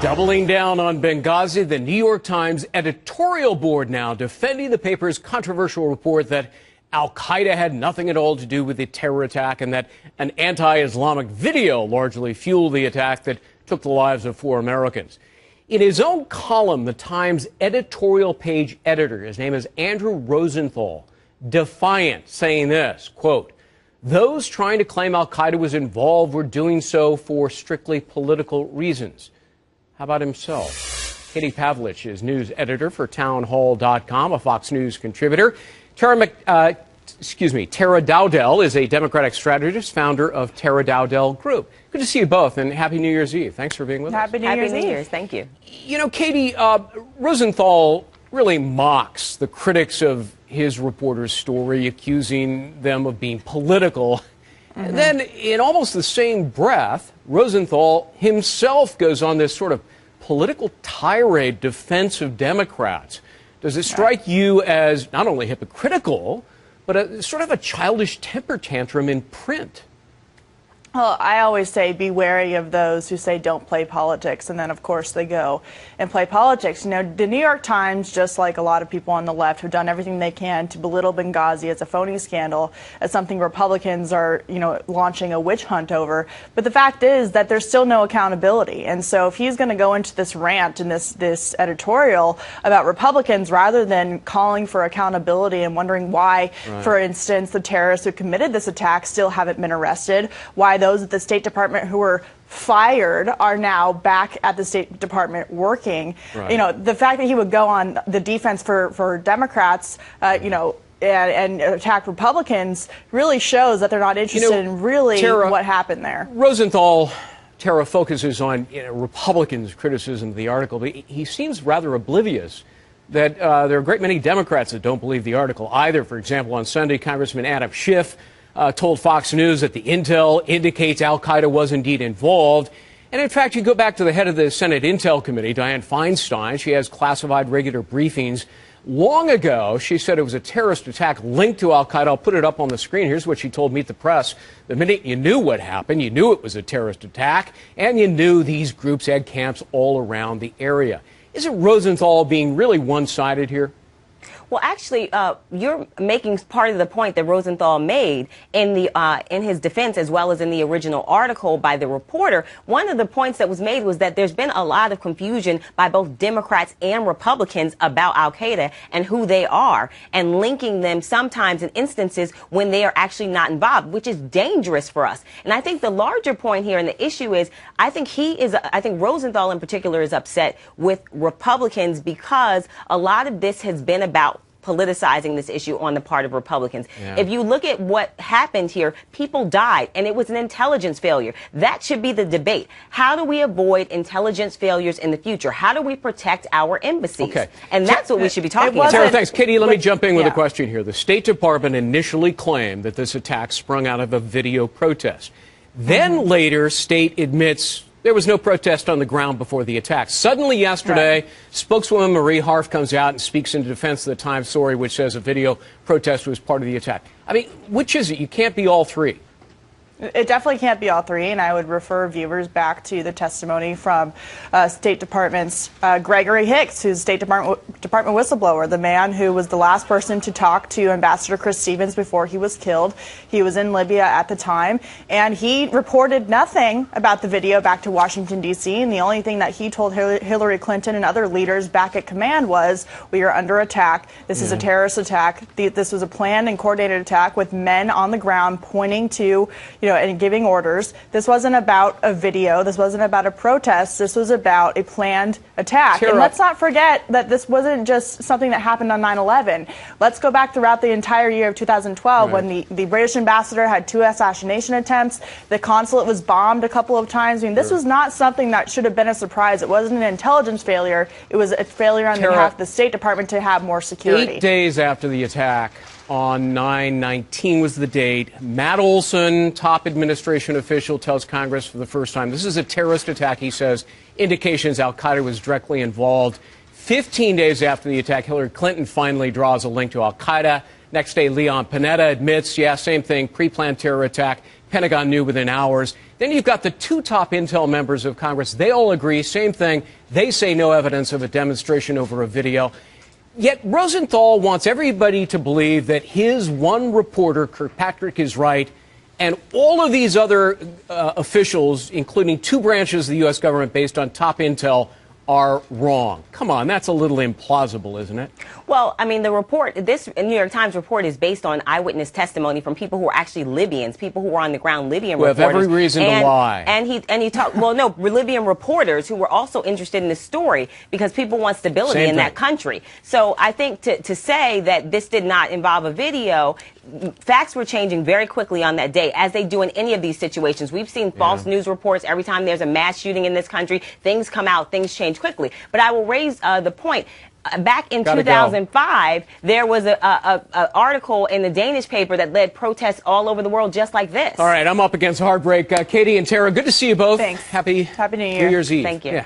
Doubling down on Benghazi, the New York Times editorial board now defending the paper's controversial report that al-Qaeda had nothing at all to do with the terror attack and that an anti-Islamic video largely fueled the attack that took the lives of 4 Americans. In his own column, the Times editorial page editor, his name is Andrew Rosenthal, defiant, saying this, quote, "Those trying to claim al-Qaeda was involved were doing so for strictly political reasons." How about himself? Katie Pavlich is news editor for townhall.com, a Fox News contributor. Tara Dowdell is a Democratic strategist, founder of Tara Dowdell Group. Good to see you both, and Happy New Year's Eve. Thanks for being with us. Happy New Year's. Thank you. You know, Katie, Rosenthal really mocks the critics of his reporter's story, accusing them of being political. And then, in almost the same breath, Rosenthal himself goes on this sort of political tirade defense of Democrats. Does it strike you as not only hypocritical, but sort of a childish temper tantrum in print? Well, I always say be wary of those who say don't play politics, and then, of course, they go and play politics. You know, the New York Times, just like a lot of people on the left, have done everything they can to belittle Benghazi as a phony scandal, as something Republicans are, launching a witch hunt over. But the fact is that there's still no accountability. And so if he's going to go into this rant and this editorial about Republicans rather than calling for accountability and wondering why, for instance, the terrorists who committed this attack still haven't been arrested, why those at the State Department who were fired are now back at the State Department working. The fact that he would go on the defense for Democrats, and attack Republicans really shows that they're not interested in really Tara, what happened there. Rosenthal, Tara, focuses on Republicans' criticism of the article, but he seems rather oblivious that there are a great many Democrats that don't believe the article either. For example, on Sunday, Congressman Adam Schiff told Fox News that the intel indicates al-Qaeda was indeed involved. And in fact, you go back to the head of the Senate Intel Committee, Dianne Feinstein. She has classified regular briefings. Long ago, she said it was a terrorist attack linked to al-Qaeda. I'll put it up on the screen. Here's what she told Meet the Press. The minute you knew what happened, you knew it was a terrorist attack, and you knew these groups had camps all around the area. Isn't Rosenthal being really one-sided here? Well, actually, you're making part of the point that Rosenthal made in his defense, as well as in the original article by the reporter. One of the points that was made was that there's been a lot of confusion by both Democrats and Republicans about al-Qaeda and who they are, and linking them sometimes in instances when they are actually not involved, which is dangerous for us. And I think the larger point here and the issue is, I think Rosenthal in particular is upset with Republicans because a lot of this has been about politicizing this issue on the part of Republicans. If you look at what happened here, people died, and it was an intelligence failure. That should be the debate. How do we avoid intelligence failures in the future? How do we protect our embassies? Okay. And that's what we should be talking about. Sarah, thanks. Katie, let me jump in with a question here. The State Department initially claimed that this attack sprung out of a video protest. Then later, State admits there was no protest on the ground before the attack. Suddenly yesterday, spokeswoman Marie Harf comes out and speaks in defense of the Times story, which says a video protest was part of the attack. I mean, which is it? You can't be all three. It definitely can't be all three, and I would refer viewers back to the testimony from State Department's Gregory Hicks, who's State Department whistleblower, the man who was the last person to talk to Ambassador Chris Stevens before he was killed. He was in Libya at the time, and he reported nothing about the video back to Washington, D.C., and the only thing that he told Hillary Clinton and other leaders back at command was, we are under attack. This is a terrorist attack. This was a planned and coordinated attack with men on the ground pointing to, and giving orders. This wasn't about a video. This wasn't about a protest. This was about a planned attack. And let's not forget that this wasn't just something that happened on 9/11. Let's go back throughout the entire year of 2012 when the British ambassador had 2 assassination attempts. The consulate was bombed a couple of times. I mean, this was not something that should have been a surprise. It wasn't an intelligence failure. It was a failure on behalf of the State Department to have more security. 8 days after the attack, on 9/19 was the date, Matt Olson, top administration official, tells Congress for the first time, this is a terrorist attack, he says, indications al-Qaeda was directly involved. 15 days after the attack, Hillary Clinton finally draws a link to al-Qaeda. Next day, Leon Panetta admits, yeah, same thing, pre-planned terror attack. Pentagon knew within hours. Then you've got the two top intel members of Congress. They all agree, same thing. They say no evidence of a demonstration over a video. Yet Rosenthal wants everybody to believe that his one reporter, Kirkpatrick, is right, and all of these other officials, including two branches of the U.S. government based on top intel, are wrong. Come on, that's a little implausible, isn't it? Well, I mean, the report, this New York Times report is based on eyewitness testimony from people who are actually Libyans, people who were on the ground, Libyan reporters. Who have every reason to lie. And he talked, well, no, Libyan reporters who were also interested in this story because people want stability in that country. So I think to say that this did not involve a video, facts were changing very quickly on that day, as they do in any of these situations. We've seen false news reports every time there's a mass shooting in this country. Things come out, things change quickly. But I will raise the point. Back in 2005, there was an article in the Danish paper that led protests all over the world just like this. All right, I'm up against heartbreak. Katie and Tara, good to see you both. Thanks. Happy New Year's Eve. Thank you. Yeah.